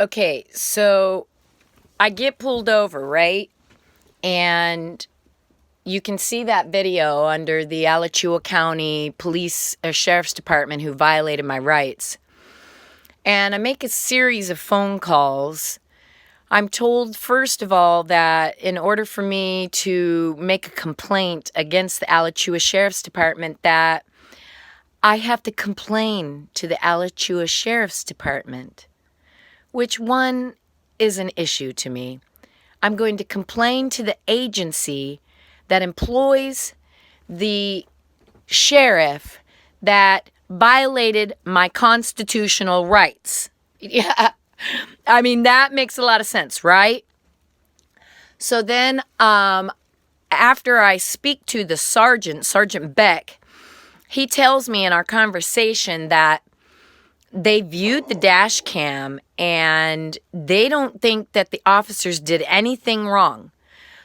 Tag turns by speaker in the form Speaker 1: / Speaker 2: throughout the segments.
Speaker 1: Okay, so I get pulled over, right? And you can see that video under the Alachua County Police or Sheriff's Department who violated my rights. And I make a series of phone calls. I'm told, first of all, that in order for me to make a complaint against the Alachua Sheriff's Department, that I have to complain to the Alachua Sheriff's Department, which one is an issue to me. I'm going to complain to the agency that employs the sheriff that violated my constitutional rights. Yeah, I mean, that makes a lot of sense, right? So then, after I speak to the Sergeant Beck, he tells me in our conversation that they viewed the dash cam and they don't think that the officers did anything wrong.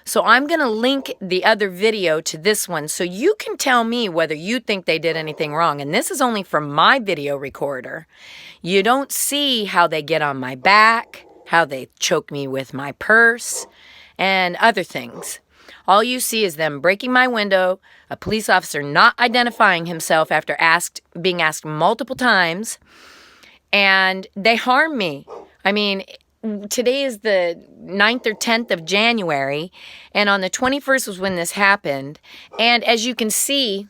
Speaker 1: So I'm going to link the other video to this one so you can tell me whether you think they did anything wrong. And this is only from my video recorder. You don't see how they get on my back, how they choke me with my purse, and other things. All you see is them breaking my window, a police officer not identifying himself after being asked multiple times, and they harm me. I mean, today is the 9th or 10th of January, and on the 21st was when this happened. And as you can see,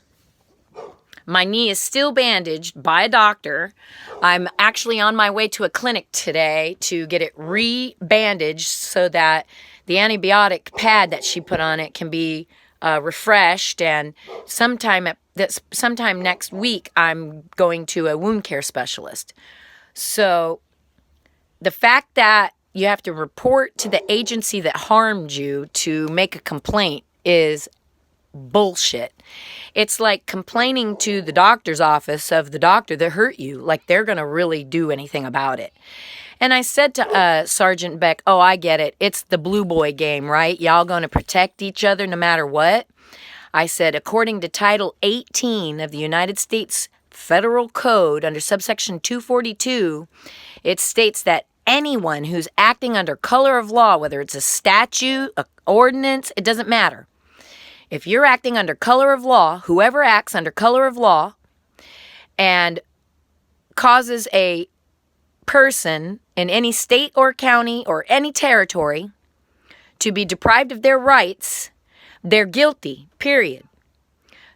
Speaker 1: my knee is still bandaged by a doctor. I'm actually on my way to a clinic today to get it re-bandaged so that the antibiotic pad that she put on it can be refreshed. And sometime next week, I'm going to a wound care specialist. So the fact that you have to report to the agency that harmed you to make a complaint is bullshit. It's like complaining to the doctor's office of the doctor that hurt you, like they're going to really do anything about it. And I said to Sergeant Beck, oh, I get it. It's the blue boy game, right? Y'all going to protect each other no matter what? I said, according to Title 18 of the United States Federal Code under subsection 242, it states that anyone who's acting under color of law, whether it's a statute, an ordinance, it doesn't matter. If you're acting under color of law, whoever acts under color of law and causes a person in any state or county or any territory to be deprived of their rights, they're guilty, period.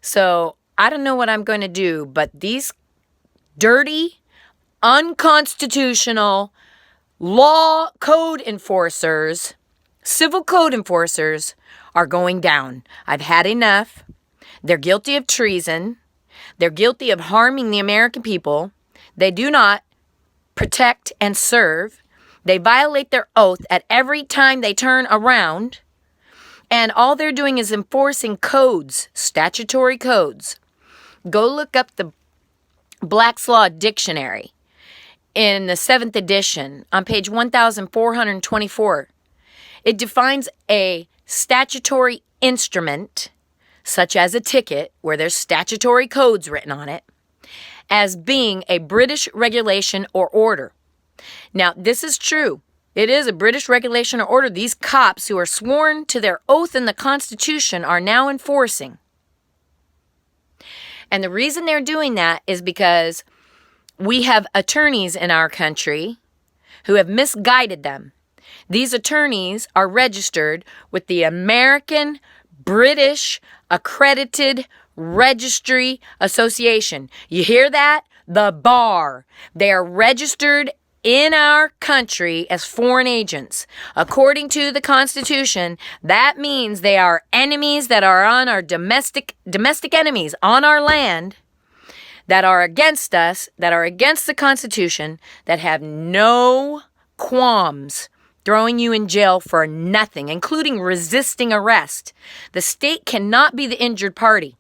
Speaker 1: So I don't know what I'm going to do, but these dirty, unconstitutional law code enforcers, civil code enforcers are going down. I've had enough. They're guilty of treason. They're guilty of harming the American people. They do not protect and serve. They violate their oath at every time they turn around. And all they're doing is enforcing codes, statutory codes. Go look up the Black's Law Dictionary in the 7th edition on page 1424. It defines a statutory instrument, such as a ticket, where there's statutory codes written on it, as being a British regulation or order. Now, this is true. It is a British regulation or order these cops who are sworn to their oath in the Constitution are now enforcing. And the reason they're doing that is because we have attorneys in our country who have misguided them. These attorneys are registered with the American British Accredited Registry Association. You hear that? The bar. They are registered in our country as foreign agents. According to the Constitution, that means they are enemies that are on our domestic enemies on our land, that are against us, that are against the Constitution, that have no qualms throwing you in jail for nothing, including resisting arrest. The state cannot be the injured party.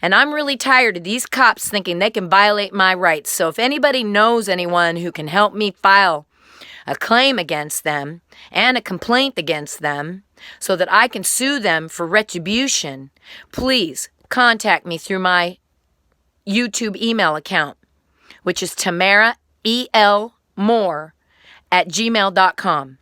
Speaker 1: And I'm really tired of these cops thinking they can violate my rights. So if anybody knows anyone who can help me file a claim against them and a complaint against them so that I can sue them for retribution, please contact me through my YouTube email account, which is Tamara E.L. Moore at gmail.com.